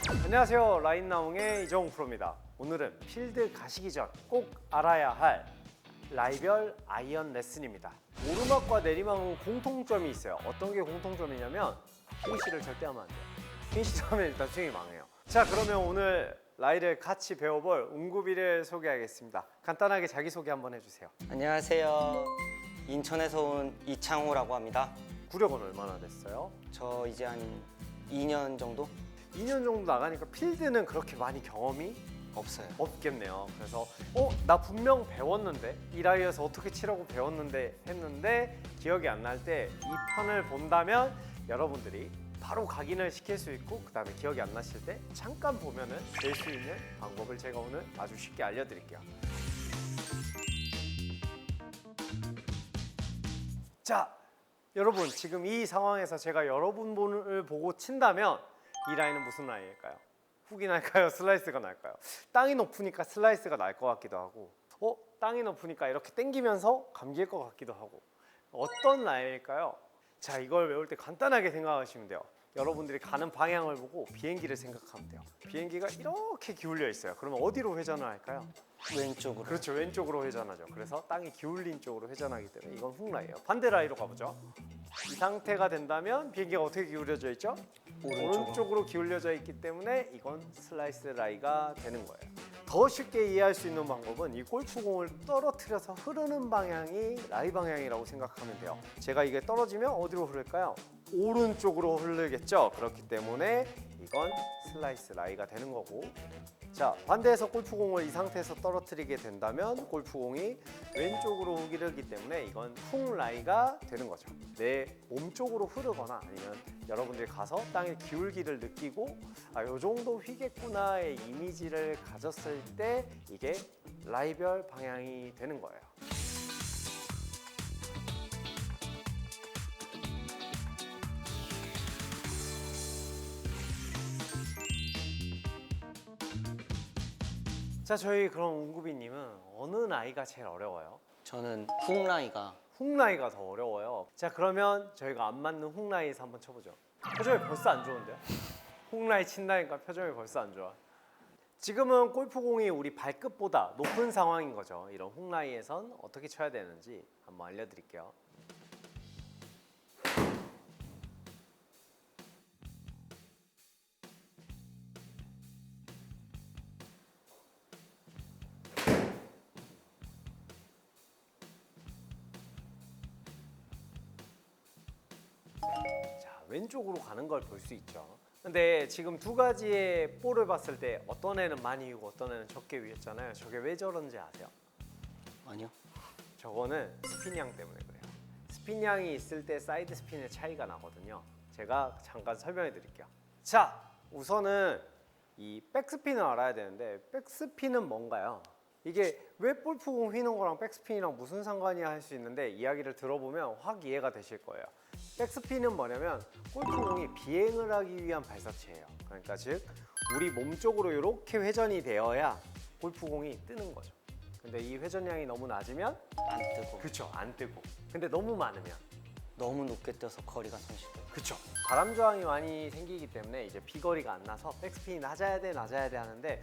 안녕하세요. 라인나웅의 이정훈 프로입니다. 오늘은 필드 가시기 전 꼭 알아야 할 라이별 아이언 레슨입니다. 오르막과 내리막은 공통점이 있어요. 어떤 게 공통점이냐면 피니쉬를 절대 하면 안 돼요. 피니쉬 하면 일단 스윙이 망해요. 자, 그러면 오늘 라이를 같이 배워볼 웅구비를 소개하겠습니다. 간단하게 자기소개 한번 해주세요. 안녕하세요. 인천에서 온 이창호라고 합니다. 구력은 얼마나 됐어요? 저 이제 한 2년 정도? 2년 정도 나가니까 필드는 그렇게 많이 경험이 없어요. 없겠네요. 그래서 나 분명 배웠는데 이 라이에서 어떻게 치라고 배웠는데 했는데 기억이 안 날 때 이 편을 본다면 여러분들이 바로 각인을 시킬 수 있고 그 다음에 기억이 안 나실 때 잠깐 보면은 될 수 있는 방법을 제가 오늘 아주 쉽게 알려드릴게요. 자, 여러분 지금 이 상황에서 제가 여러분을 보고 친다면 이 라인은 무슨 라인일까요? 훅이 날까요? 슬라이스가 날까요? 땅이 높으니까 슬라이스가 날 것 같기도 하고 땅이 높으니까 이렇게 당기면서 감길 것 같기도 하고 어떤 라인일까요? 자, 이걸 외울 때 간단하게 생각하시면 돼요. 여러분들이 가는 방향을 보고 비행기를 생각하면 돼요. 비행기가 이렇게 기울려 있어요. 그러면 어디로 회전을 할까요? 왼쪽으로. 그렇죠, 왼쪽으로 회전하죠. 그래서 땅이 기울린 쪽으로 회전하기 때문에 이건 훅 라이예요. 반대 라이로 가보죠. 이 상태가 된다면 비행기가 어떻게 기울여져 있죠? 오른쪽으로 기울여져 있기 때문에 이건 슬라이스 라이가 되는 거예요. 더 쉽게 이해할 수 있는 방법은 이 골프공을 떨어뜨려서 흐르는 방향이 라이 방향이라고 생각하면 돼요. 제가 이게 떨어지면 어디로 흐를까요? 오른쪽으로 흐르겠죠. 그렇기 때문에 이건 슬라이스 라이가 되는 거고, 자, 반대해서 골프공을 이 상태에서 떨어뜨리게 된다면 골프공이 왼쪽으로 흐르기 때문에 이건 훅 라이가 되는 거죠. 내 몸 쪽으로 흐르거나 아니면 여러분들이 가서 땅의 기울기를 느끼고 요 정도 휘겠구나의 이미지를 가졌을 때 이게 라이별 방향이 되는 거예요. 자, 저희 그럼 웅구비님은 어느 나이가 제일 어려워요? 저는 훅라이가 훅 라이가 더 어려워요. 자, 그러면 저희가 안 맞는 훅 라이에서 한번 쳐보죠. 표정이 벌써 안 좋은데요? 훅 라이 친다니까 표정이 벌써 안 좋아. 지금은 골프공이 우리 발끝보다 높은 상황인 거죠. 이런 훅 라이에선 어떻게 쳐야 되는지 한번 알려드릴게요. 자, 왼쪽으로 가는 걸 볼 수 있죠. 근데 지금 두 가지의 볼을 봤을 때 어떤 애는 많이 위고 어떤 애는 적게 위였잖아요. 저게 왜 저런지 아세요? 아니요. 저거는 스핀양 때문에 그래요. 스핀양이 있을 때 사이드 스핀의 차이가 나거든요. 제가 잠깐 설명해 드릴게요. 자, 우선은 이 백스핀을 알아야 되는데 백스핀은 뭔가요? 이게 왜 골프공 휘는 거랑 백스핀이랑 무슨 상관이야 할 수 있는데 이야기를 들어보면 확 이해가 되실 거예요. 백스핀은 뭐냐면 골프공이 비행을 하기 위한 발사체예요. 그러니까 즉 우리 몸 쪽으로 이렇게 회전이 되어야 골프공이 뜨는 거죠. 근데 이 회전량이 너무 낮으면 안 뜨고 그쵸, 안 뜨고. 근데 너무 많으면 너무 높게 떠서 거리가 손실돼요. 그쵸, 바람 저항이 많이 생기기 때문에 이제 비거리가 안 나서 백스핀이 낮아야 돼 하는데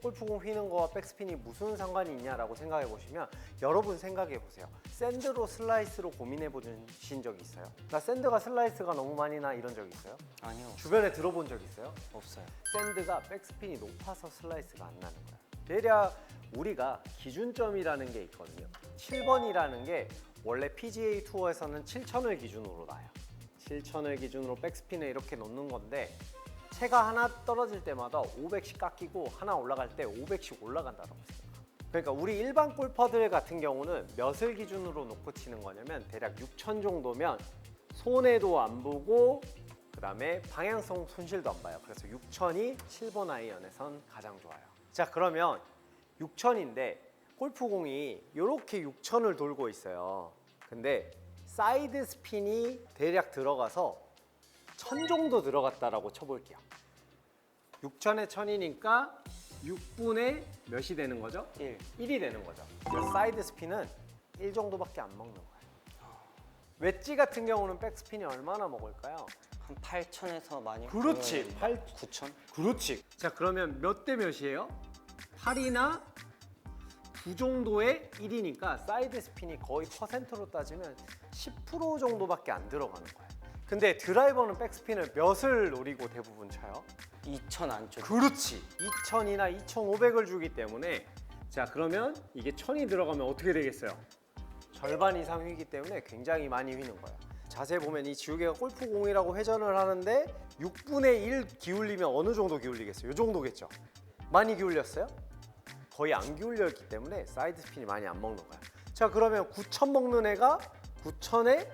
골프공 휘는 거와 백스핀이 무슨 상관이 있냐라고 생각해 보시면 여러분 생각해 보세요. 샌드로 슬라이스로 고민해 보신 적 있어요? 나 샌드가 슬라이스가 너무 많이 나 이런 적 있어요? 아니요. 주변에 들어본 적 있어요? 없어요. 샌드가 백스핀이 높아서 슬라이스가 안 나는 거예요. 대략 우리가 기준점이라는 게 있거든요. 7번이라는 게 원래 PGA 투어에서는 7천을 기준으로 나요. 7천을 기준으로 백스핀을 이렇게 놓는 건데 채가 하나 떨어질 때마다 500씩 깎이고 하나 올라갈 때 500씩 올라간다고 했어요. 그러니까 우리 일반 골퍼들 같은 경우는 몇을 기준으로 놓고 치는 거냐면 대략 6천 정도면 손해도 안 보고 그 다음에 방향성 손실도 안 봐요. 그래서 6천이 7번 아이언에선 가장 좋아요. 자, 그러면 6천인데 골프공이 이렇게 6천을 돌고 있어요. 근데 사이드 스핀이 대략 들어가서 1000 정도 들어갔다라고 쳐볼게요. 6천에 1000이니까 6분의 몇이 되는 거죠? 1이 되는 거죠. 그래서 사이드 스핀은 1 정도밖에 안 먹는 거예요. 웨지 같은 경우는 백스핀이 얼마나 먹을까요? 한 8천에서 많이. 그렇지. 9천? 그렇지. 자, 그러면 몇 대 몇이에요? 8이나 9 정도의 1이니까 사이드 스핀이 거의 퍼센트로 따지면 10% 정도밖에 안 들어가는 거예요. 근데 드라이버는 백스핀을 몇을 노리고 대부분 쳐요? 2천 안쪽. 그렇지. 2000이나 2500을 주기 때문에 자, 그러면 이게 1000이 들어가면 어떻게 되겠어요? 절반 이상 휘기 때문에 굉장히 많이 휘는 거예요. 자세히 보면 이 지우개가 골프공이라고 회전을 하는데 6분의 1 기울이면 어느 정도 기울이겠어요? 이 정도겠죠? 많이 기울였어요? 거의 안 기울였기 때문에 사이드 스핀이 많이 안 먹는 거야. 자, 그러면 9000 먹는 애가 9000에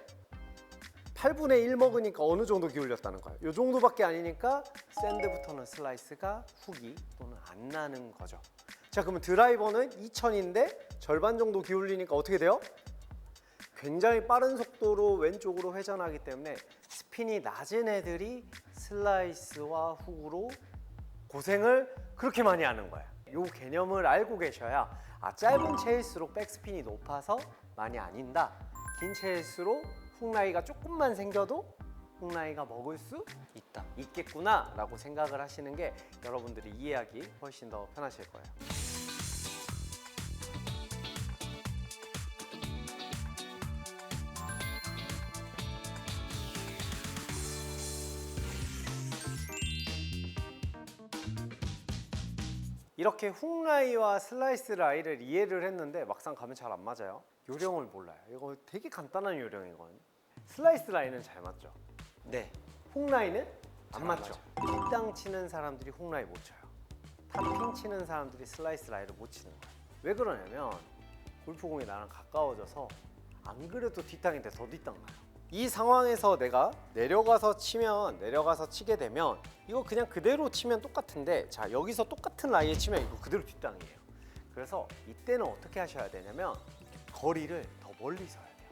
8분의 1 먹으니까 어느 정도 기울였다는 거예요. 이 정도밖에 아니니까 샌드부터는 슬라이스가 훅이 또는 안 나는 거죠. 자, 그러면 드라이버는 2000인데 절반 정도 기울이니까 어떻게 돼요? 굉장히 빠른 속도로 왼쪽으로 회전하기 때문에 스핀이 낮은 애들이 슬라이스와 훅으로 고생을 그렇게 많이 하는 거예요. 이 개념을 알고 계셔야 짧은 채일수록 백스핀이 높아서 많이 안 인다. 긴 채일수록 훅 라이가 조금만 생겨도 훅 라이가 먹을 수 있다. 있겠구나 라고 생각을 하시는 게 여러분들이 이해하기 훨씬 더 편하실 거예요. 이렇게 훅 라이와 슬라이스 라이를 이해를 했는데 막상 가면 잘 안 맞아요. 요령을 몰라요. 이거 되게 간단한 요령이거든요. 슬라이스 라이는 잘 맞죠? 네. 훅 라이는 잘 안 안 맞죠? 뒷땅 치는 사람들이 훅 라이 못 쳐요. 탑핀 치는 사람들이 슬라이스 라이를 못 치는 거예요. 왜 그러냐면 골프공이 나랑 가까워져서 안 그래도 뒷땅인데 더 뒷땅 나요. 이 상황에서 내가 내려가서 치게 되면 이거 그냥 그대로 치면 똑같은데 자, 여기서 똑같은 라이에 치면 이거 그대로 뒷땅이에요. 그래서 이때는 어떻게 하셔야 되냐면 거리를 더 멀리 서야 돼요.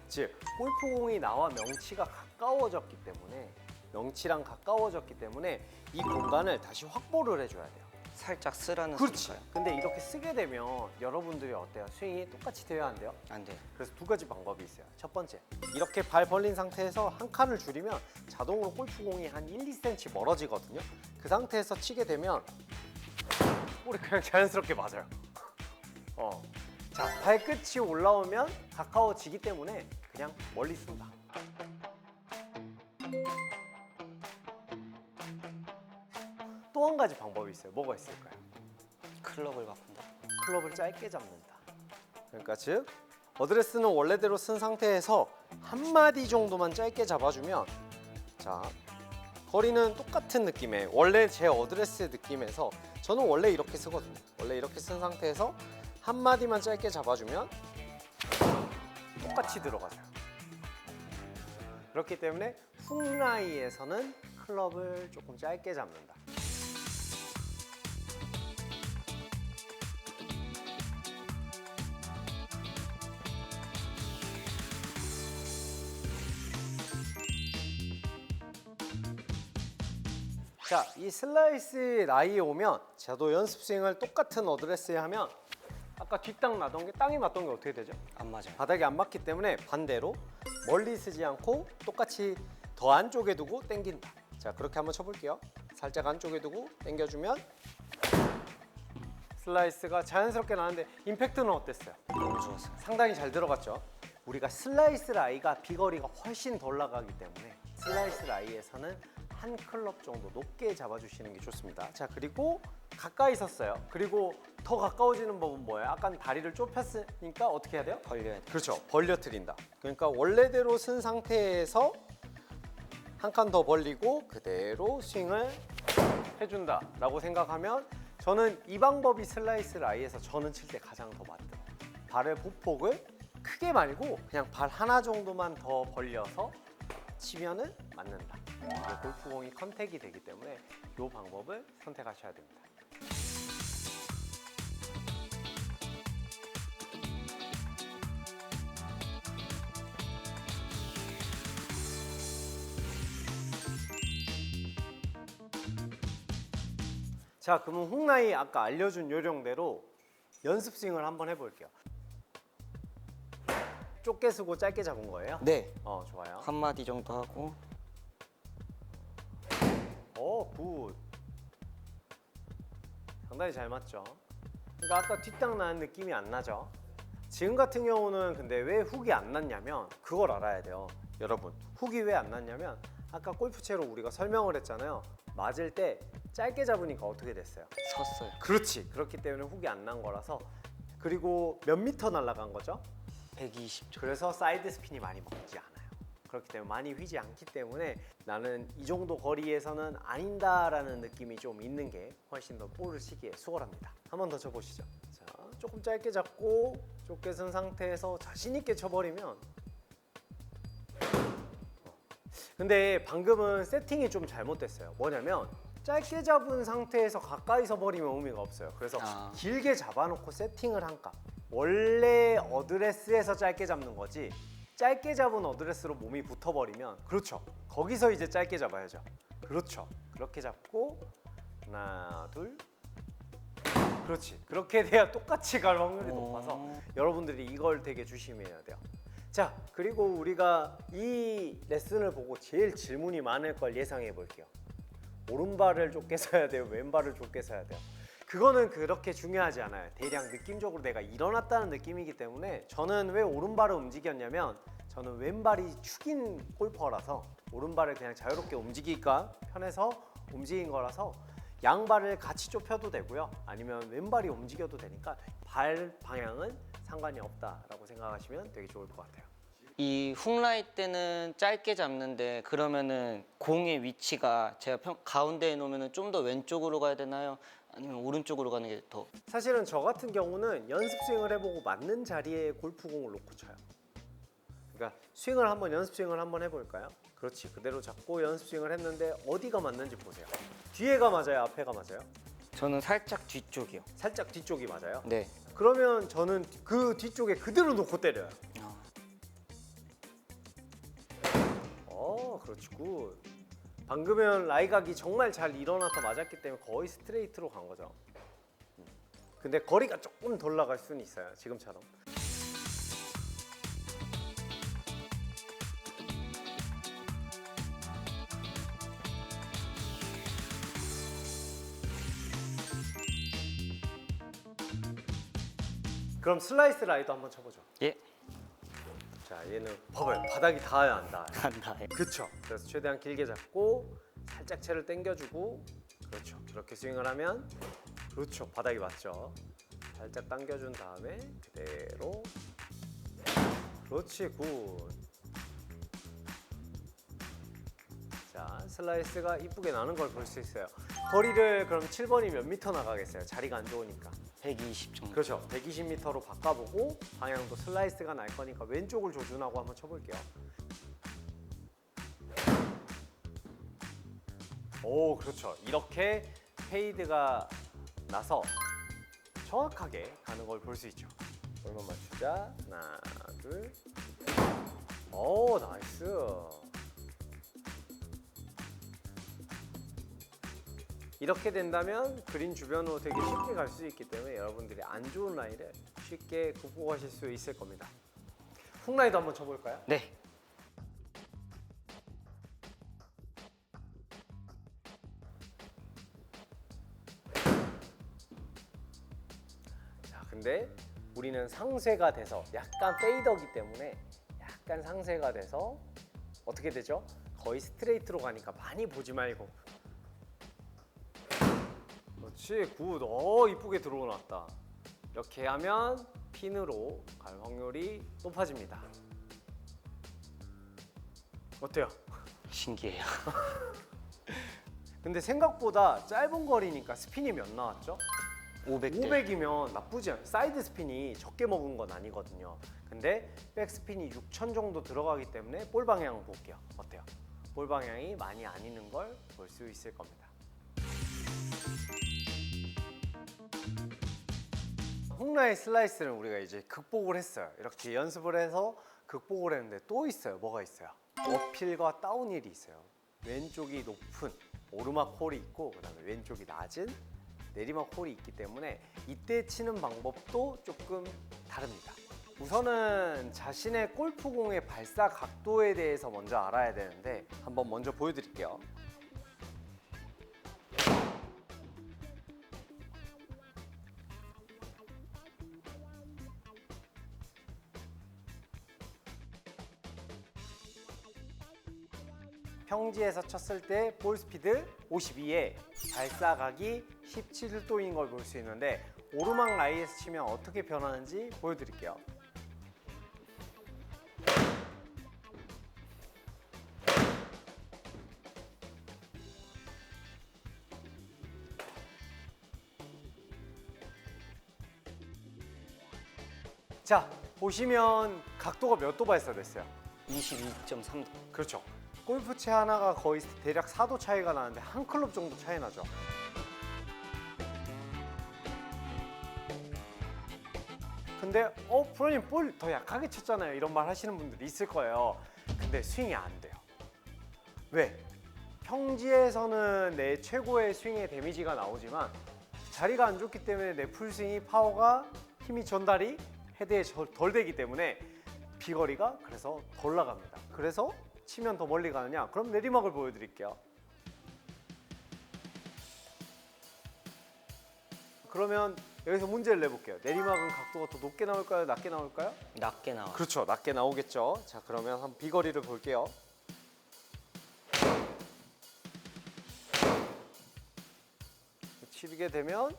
즉 골프공이 나와 명치가 가까워졌기 때문에 명치랑 가까워졌기 때문에 이 공간을 다시 확보를 해줘야 돼요. 살짝 쓰라는 그렇지. 소리일까요? 근데 이렇게 쓰게 되면 여러분들이 어때요? 스윙이 똑같이 돼야 안 돼요? 안 돼요. 그래서 두 가지 방법이 있어요. 첫 번째, 이렇게 발 벌린 상태에서 한 칸을 줄이면 자동으로 골프공이 한 1, 2cm 멀어지거든요. 그 상태에서 치게 되면 볼이 그냥 자연스럽게 맞아요. 자, 발끝이 올라오면 가까워지기 때문에 그냥 멀리 쏜다. 또 한 가지 방법이 있어요. 뭐가 있을까요? 클럽을 바꾼다. 클럽을 짧게 잡는다. 그러니까 즉 어드레스는 원래대로 쓴 상태에서 한 마디 정도만 짧게 잡아주면 자, 거리는 똑같은 느낌의 원래 제 어드레스 느낌에서 저는 원래 이렇게 쓰거든요. 원래 이렇게 쓴 상태에서 한 마디만 짧게 잡아주면 똑같이 들어가죠. 그렇기 때문에 훅 라이에서는 클럽을 조금 짧게 잡는다. 자, 이 슬라이스 라이에 오면 저도 연습 스윙을 똑같은 어드레스에 하면 아까 뒷땅 나던 게 땅이 맞던 게 어떻게 되죠? 안 맞아요. 바닥이 안 맞기 때문에 반대로 멀리 쓰지 않고 똑같이 더 안쪽에 두고 당긴다. 자, 그렇게 한번 쳐볼게요. 살짝 안쪽에 두고 당겨주면 슬라이스가 자연스럽게 나는데 임팩트는 어땠어요? 너무 좋았어요. 상당히 잘 들어갔죠. 우리가 슬라이스 라이가 비거리가 훨씬 덜 나가기 때문에 슬라이스 라이에서는 한 클럽 정도 높게 잡아주시는 게 좋습니다. 자, 그리고 가까이 섰어요. 그리고 더 가까워지는 법은 뭐예요? 아까 다리를 좁혔으니까 어떻게 해야 돼요? 벌려야 돼요. 그렇죠. 벌려뜨린다. 그러니까 원래대로 쓴 상태에서 한 칸 더 벌리고 그대로 스윙을 해준다 라고 생각하면 저는 이 방법이 슬라이스 라이에서 저는 칠 때 가장 더 맞더라고요. 발의 보폭을 크게 말고 그냥 발 하나 정도만 더 벌려서 치면은 맞는다. 이게 골프공이 컨택이 되기 때문에 이 방법을 선택하셔야 됩니다. 자, 그러면 훅라이 아까 알려준 요령대로 연습 스윙을 한번 해볼게요. 좁게 쓰고 짧게 잡은 거예요? 네. 좋아요. 한 마디 정도 하고 굿. 상당히 잘 맞죠? 그러니까 아까 뒷땅 나는 느낌이 안 나죠? 지금 같은 경우는 근데 왜 훅이 안 났냐면 그걸 알아야 돼요. 여러분, 훅이 왜 안 났냐면 아까 골프채로 우리가 설명을 했잖아요. 맞을 때 짧게 잡으니까 어떻게 됐어요? 섰어요. 그렇지. 그렇기 때문에 훅이 안 난 거라서. 그리고 몇 미터 날아간 거죠? 120점. 그래서 사이드 스핀이 많이 먹지 않아요. 그렇기 때문에 많이 휘지 않기 때문에 나는 이 정도 거리에서는 아닌다라는 느낌이 좀 있는 게 훨씬 더 볼을 치기에 수월합니다. 한 번 더 쳐보시죠. 자, 조금 짧게 잡고 좁게 쓴 상태에서 자신 있게 쳐버리면. 근데 방금은 세팅이 좀 잘못됐어요. 뭐냐면 짧게 잡은 상태에서 가까이서 버리면 의미가 없어요. 그래서 길게 잡아놓고 세팅을 한 값. 원래 어드레스에서 짧게 잡는 거지 짧게 잡은 어드레스로 몸이 붙어버리면 그렇죠. 거기서 이제 짧게 잡아야죠. 그렇죠. 그렇게 잡고 하나, 둘. 그렇지. 그렇게 돼야 똑같이 갈 확률이 높아서 여러분들이 이걸 되게 조심해야 돼요. 자, 그리고 우리가 이 레슨을 보고 제일 질문이 많을 걸 예상해 볼게요. 오른발을 좁게 서야 돼요? 왼발을 좁게 서야 돼요? 그거는 그렇게 중요하지 않아요. 대략 느낌적으로 내가 일어났다는 느낌이기 때문에 저는 왜 오른발을 움직였냐면 저는 왼발이 축인 골퍼라서 오른발을 그냥 자유롭게 움직이기가 편해서 움직인 거라서 양발을 같이 좁혀도 되고요. 아니면 왼발이 움직여도 되니까 발 방향은 상관이 없다라고 생각하시면 되게 좋을 것 같아요. 이 훅라이 때는 짧게 잡는데 그러면은 공의 위치가 제가 가운데에 놓으면은 좀 더 왼쪽으로 가야 되나요? 아니면 오른쪽으로 가는 게 더? 사실은 저 같은 경우는 연습 스윙을 해보고 맞는 자리에 골프공을 놓고 쳐요. 그러니까 스윙을 한번 연습 스윙을 한번 해볼까요? 그렇지. 그대로 잡고 연습 스윙을 했는데 어디가 맞는지 보세요. 뒤에가 맞아요? 앞에가 맞아요? 저는 살짝 뒤쪽이요. 살짝 뒤쪽이 맞아요? 네. 그러면 저는 그 뒤쪽에 그대로 놓고 때려요. 그렇지. 굿. 방금은 라이각이 정말 잘 일어나서 맞았기 때문에 거의 스트레이트로 간 거죠. 근데 거리가 조금 덜 나갈 수는 있어요. 지금처럼. 그럼 슬라이스 라이도 한번 쳐보죠. 예. 자, 얘는 봐봐요. 바닥이 닿아야 안 닿아요. 안 닿아요. 그렇죠. 그래서 최대한 길게 잡고 살짝 채를 당겨주고 그렇죠. 그렇게 스윙을 하면 그렇죠. 바닥이 맞죠. 살짝 당겨준 다음에 그대로 그렇지. 굿. 자, 슬라이스가 이쁘게 나는 걸 볼 수 있어요. 거리를 그럼 7번이 몇 미터 나가겠어요? 자리가 안 좋으니까. 120 정도. 그렇죠. 120m로 바꿔보고 방향도 슬라이스가 날 거니까 왼쪽을 조준하고 한번 쳐볼게요. 오, 그렇죠. 이렇게 페이드가 나서 정확하게 가는 걸 볼 수 있죠. 얼마 맞추자. 하나, 둘. 오, 나이스. 이렇게 된다면 그린 주변으로 되게 쉽게 갈 수 있기 때문에 여러분들이 안 좋은 라인을 쉽게 극복하실 수 있을 겁니다. 훅라이도 한번 쳐볼까요? 네. 자, 근데 우리는 상쇄가 돼서 약간 페이더기 때문에 약간 상쇄가 돼서 어떻게 되죠? 거의 스트레이트로 가니까 많이 보지 말고 그렇지. 굿. 이쁘게 들어놨다. 이렇게 하면 핀으로 갈 확률이 높아집니다. 어때요? 신기해요. 근데 생각보다 짧은 거리니까 스핀이 몇 나왔죠? 500대. 500이면 나쁘지 않아요. 사이드 스핀이 적게 먹은 건 아니거든요. 근데 백 스핀이 6000 정도 들어가기 때문에 볼 방향 볼게요. 어때요? 볼 방향이 많이 아니는 걸 볼 수 있을 겁니다. 훅라이 슬라이스는 우리가 이제 극복을 했어요. 이렇게 연습을 해서 극복을 했는데 또 있어요. 뭐가 있어요? 어필과 다운힐이 있어요. 왼쪽이 높은 오르막 홀이 있고 그다음에 왼쪽이 낮은 내리막 홀이 있기 때문에 이때 치는 방법도 조금 다릅니다. 우선은 자신의 골프공의 발사 각도에 대해서 먼저 알아야 되는데 한번 먼저 보여드릴게요. 평지에서 쳤을 때 볼 스피드 52에 발사각이 17도인 걸 볼 수 있는데 오르막 라이에서 치면 어떻게 변하는지 보여드릴게요. 자, 보시면 각도가 몇 도 발사됐어요? 22.3도. 그렇죠. 골프채 하나가 거의 대략 4도 차이가 나는데 한 클럽 정도 차이 나죠. 근데 프로님 볼 더 약하게 쳤잖아요. 이런 말 하시는 분들이 있을 거예요. 근데 스윙이 안 돼요. 왜? 평지에서는 내 최고의 스윙의 데미지가 나오지만 자리가 안 좋기 때문에 내 풀스윙이 파워가 힘이 전달이 헤드에 덜 되기 때문에 비거리가 그래서 덜 나갑니다. 그래서 치면 더 멀리 가느냐? 그럼 내리막을 보여드릴게요. 그러면 여기서 문제를 내볼게요. 내리막은 각도가 더 높게 나올까요? 낮게 나올까요? 낮게 나와요. 그렇죠. 낮게 나오겠죠. 자, 그러면 한번 비거리를 볼게요. 치게 되면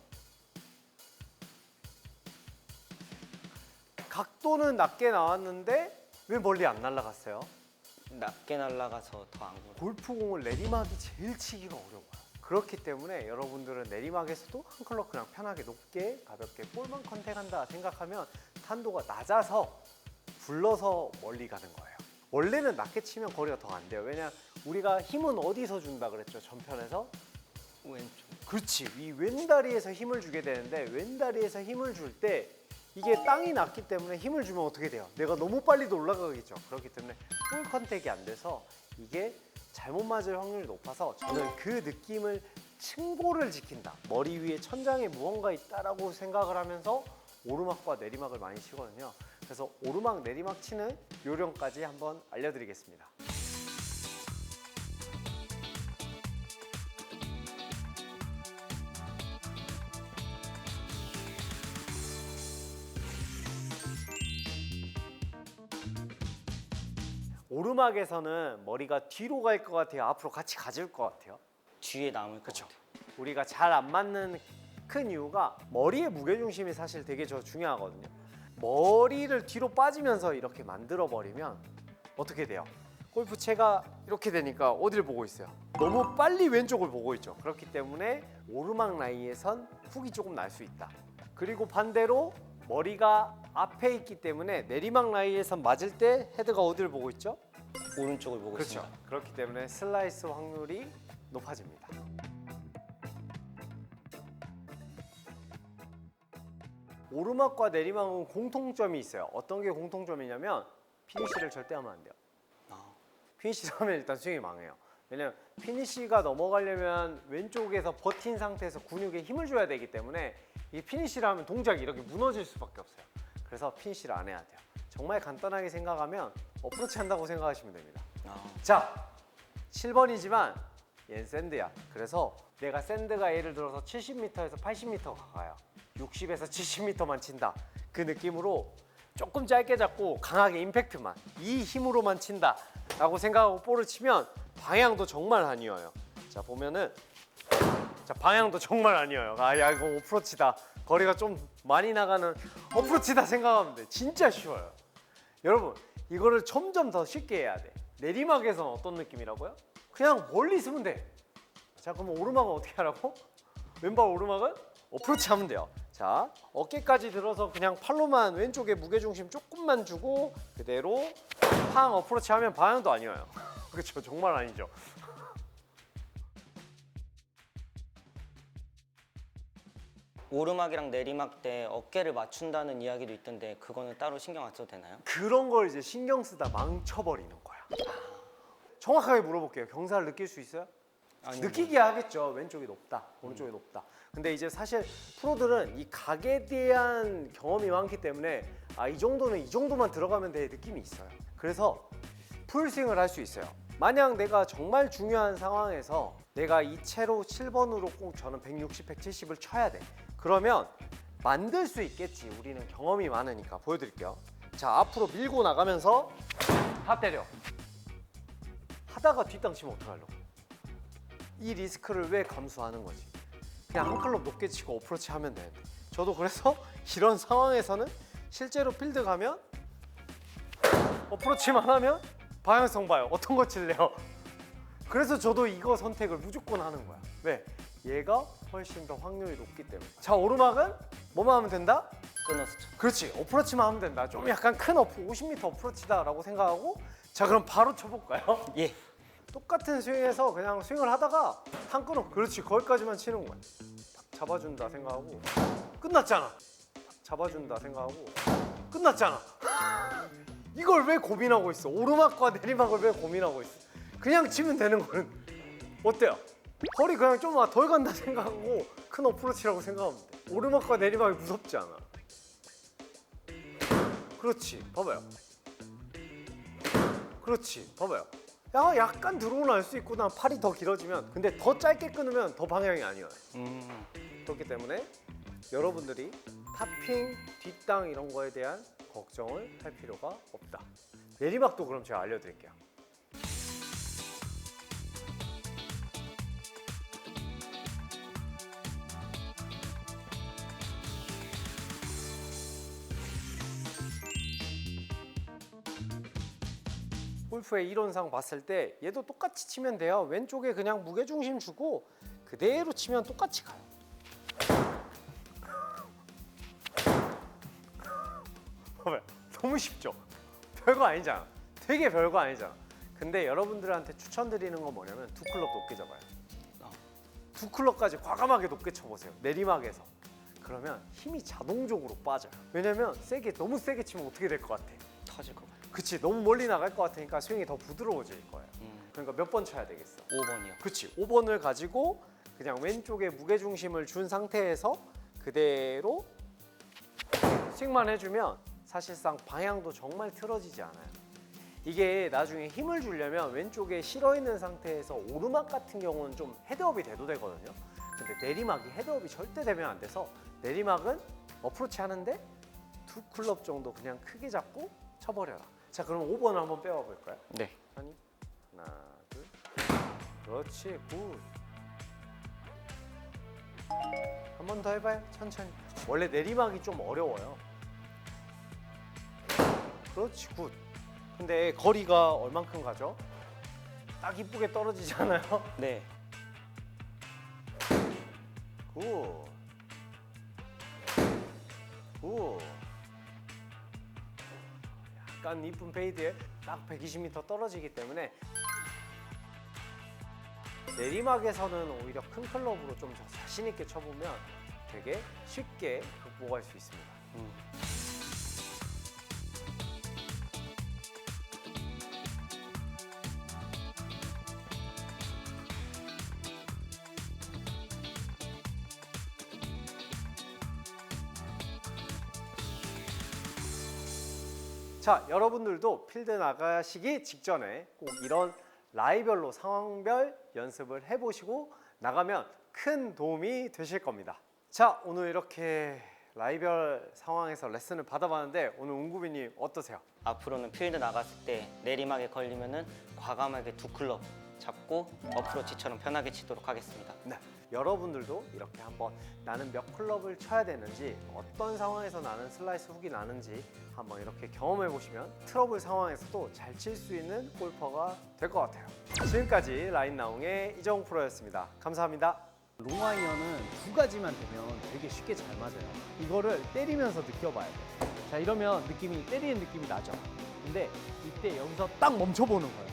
각도는 낮게 나왔는데 왜 멀리 안 날아갔어요? 낮게 날아가서 더 안 굴러. 골프공을 내리막이 제일 치기가 어려워요. 그렇기 때문에 여러분들은 내리막에서도 한 클럽 그냥 편하게 높게 가볍게 볼만 컨택한다 생각하면 탄도가 낮아서 굴러서 멀리 가는 거예요. 원래는 낮게 치면 거리가 더 안 돼요. 왜냐 우리가 힘은 어디서 준다 그랬죠? 전편에서? 왼쪽. 그렇지. 이 왼다리에서 힘을 주게 되는데 왼다리에서 힘을 줄 때 이게 땅이 낮기 때문에 힘을 주면 어떻게 돼요? 내가 너무 빨리도 올라가겠죠. 그렇기 때문에 볼 컨택이 안 돼서 이게 잘못 맞을 확률이 높아서 저는 그 느낌을 층고를 지킨다. 머리 위에 천장에 무언가 있다라고 생각을 하면서 오르막과 내리막을 많이 치거든요. 그래서 오르막 내리막 치는 요령까지 한번 알려드리겠습니다. 오르막에서는 머리가 뒤로 갈 것 같아요? 앞으로 같이 가질 것 같아요? 뒤에 남을 것 그쵸. 같아요. 우리가 잘 안 맞는 큰 이유가 머리의 무게중심이 사실 되게 중요하거든요. 머리를 뒤로 빠지면서 이렇게 만들어 버리면 어떻게 돼요? 골프채가 이렇게 되니까 어디를 보고 있어요? 너무 빨리 왼쪽을 보고 있죠. 그렇기 때문에 오르막 라인에선 훅이 조금 날 수 있다. 그리고 반대로 머리가 앞에 있기 때문에 내리막 라인에선 맞을 때 헤드가 어디를 보고 있죠? 오른쪽을 보고 그렇죠. 있습니다. 그렇기 때문에 슬라이스 확률이 높아집니다. 오르막과 내리막은 공통점이 있어요. 어떤 게 공통점이냐면 피니쉬를 절대 하면 안 돼요. 피니쉬를 하면 일단 스윙이 망해요. 왜냐면 피니쉬가 넘어가려면 왼쪽에서 버틴 상태에서 근육에 힘을 줘야 되기 때문에 이 피니쉬를 하면 동작이 이렇게 무너질 수밖에 없어요. 그래서 피니쉬를 안 해야 돼요. 정말 간단하게 생각하면 어프로치 한다고 생각하시면 됩니다. 자, 7번이지만 얘는 샌드야. 그래서 내가 샌드가 예를 들어서 70m에서 80m 가요. 60에서 70m만 친다. 그 느낌으로 조금 짧게 잡고 강하게 임팩트만 이 힘으로만 친다 라고 생각하고 볼을 치면 방향도 정말 안 이어요. 자, 보면은 자, 방향도 정말 안 이어요. 야, 이거 어프로치다. 거리가 좀 많이 나가는 어프로치다 생각하면 돼. 진짜 쉬워요. 여러분, 이거를 점점 더 쉽게 해야 돼. 내리막에서는 어떤 느낌이라고요? 그냥 멀리 있으면 돼. 자, 그럼 오르막은 어떻게 하라고? 왼발 오르막은 어프로치 하면 돼요. 자, 어깨까지 들어서 그냥 팔로만 왼쪽에 무게중심 조금만 주고 그대로 팡 어프로치 하면 방향도 아니어요. 그렇죠. 정말 아니죠. 오르막이랑 내리막 때 어깨를 맞춘다는 이야기도 있던데 그거는 따로 신경 안 써도 되나요? 그런 걸 이제 신경 쓰다 망쳐버리는 거야. 정확하게 물어볼게요. 경사를 느낄 수 있어요? 아니요. 느끼게 하겠죠. 왼쪽이 높다, 오른쪽이 높다. 근데 이제 사실 프로들은 이 각에 대한 경험이 많기 때문에 이 정도는 이 정도만 들어가면 돼 느낌이 있어요. 그래서 풀스윙을 할 수 있어요. 만약 내가 정말 중요한 상황에서 내가 이 채로 7번으로 꼭 저는 160, 170을 쳐야 돼. 그러면 만들 수 있겠지. 우리는 경험이 많으니까. 보여드릴게요. 자, 앞으로 밀고 나가면서 다 때려. 하다 치다가 뒷땅 치면 어떡하려고? 이 리스크를 왜 감수하는 거지? 그냥 한 클럽 높게 치고 어프로치 하면 되는데. 저도 그래서 이런 상황에서는 실제로 필드 가면 어프로치만 하면 방향성 봐요. 어떤 거 칠래요? 그래서 저도 이거 선택을 무조건 하는 거야. 왜? 얘가 훨씬 더 확률이 높기 때문에. 자, 오르막은 뭐만 하면 된다? 끊어서 쳐. 그렇지, 어프로치만 하면 된다. 좀 약간 큰 50m 어프로치다라고 생각하고, 자, 그럼 바로 쳐볼까요? 예. 똑같은 스윙에서 그냥 스윙을 하다가 한 끊어. 그렇지, 거기까지만 치는 거야. 딱 잡아준다 생각하고 끝났잖아. 딱 잡아준다 생각하고 끝났잖아. 이걸 왜 고민하고 있어? 오르막과 내리막을 왜 고민하고 있어? 그냥 치면 되는 거는 어때요? 거리 그냥 좀 덜 간다 생각하고 큰 어프로치라고 생각하면 돼. 오르막과 내리막이 무섭지 않아. 그렇지, 봐봐요. 그렇지, 봐봐요. 야, 약간 드로우는 알 수 있구나. 팔이 더 길어지면. 근데 더 짧게 끊으면 더 방향이 아니어요. 그렇기 때문에 여러분들이 탑핑, 뒷땅 이런 거에 대한 걱정을 할 필요가 없다. 내리막도 그럼 제가 알려드릴게요. 골프의 이론상 봤을 때 얘도 똑같이 치면 돼요. 왼쪽에 그냥 무게중심 주고 그대로 치면 똑같이 가요. 봐봐요. 너무 쉽죠? 별거 아니잖아. 되게 별거 아니잖아. 근데 여러분들한테 추천드리는 건 뭐냐면 두 클럽 높게 잡아요. 두 클럽까지 과감하게 높게 쳐보세요. 내리막에서. 그러면 힘이 자동적으로 빠져요. 왜냐면 너무 세게 치면 어떻게 될 것 같아? 터질 것 같아요. 그치, 너무 멀리 나갈 것 같으니까 스윙이 더 부드러워질 거예요. 그러니까 몇 번 쳐야 되겠어? 5번이요. 그치, 5번을 가지고 그냥 왼쪽에 무게중심을 준 상태에서 그대로 스윙만 해주면 사실상 방향도 정말 틀어지지 않아요. 이게 나중에 힘을 주려면 왼쪽에 실어 있는 상태에서 오르막 같은 경우는 좀 헤드업이 돼도 되거든요. 근데 내리막이 헤드업이 절대 되면 안 돼서 내리막은 어프로치 하는데 두 클럽 정도 그냥 크게 잡고 쳐버려라. 자, 그럼 5번을 한번 빼와 볼까요? 네. 천천히. 하나, 둘. 그렇지, 굿. 한 번 더 해봐요. 천천히. 원래 내리막이 좀 어려워요. 그렇지, 굿. 근데 거리가 얼만큼 가죠? 딱 이쁘게 떨어지지 않아요? 네. 굿. 굿. 약간 이쁜 페이드에 딱 120m 떨어지기 때문에 내리막에서는 오히려 큰 클럽으로 좀 자신 있게 쳐보면 되게 쉽게 극복할 수 있습니다. 자, 여러분들도 필드 나가시기 직전에 꼭 이런 라이별로 상황별 연습을 해보시고 나가면 큰 도움이 되실 겁니다. 자, 오늘 이렇게 라이별 상황에서 레슨을 받아봤는데 오늘 웅구비님 어떠세요? 앞으로는 필드 나갔을 때 내리막에 걸리면은 과감하게 두 클럽 잡고 어프로치처럼 편하게 치도록 하겠습니다. 네, 여러분들도 이렇게 한번 나는 몇 클럽을 쳐야 되는지 어떤 상황에서 나는 슬라이스 훅이 나는지 한번 이렇게 경험해 보시면 트러블 상황에서도 잘 칠 수 있는 골퍼가 될 것 같아요. 지금까지 라인나웅의 이정우 프로였습니다. 감사합니다. 롱아이언은 두 가지만 되면 되게 쉽게 잘 맞아요. 이거를 때리면서 느껴봐야 돼요. 자, 이러면 때리는 느낌이 나죠. 근데 이때 여기서 딱 멈춰보는 거예요.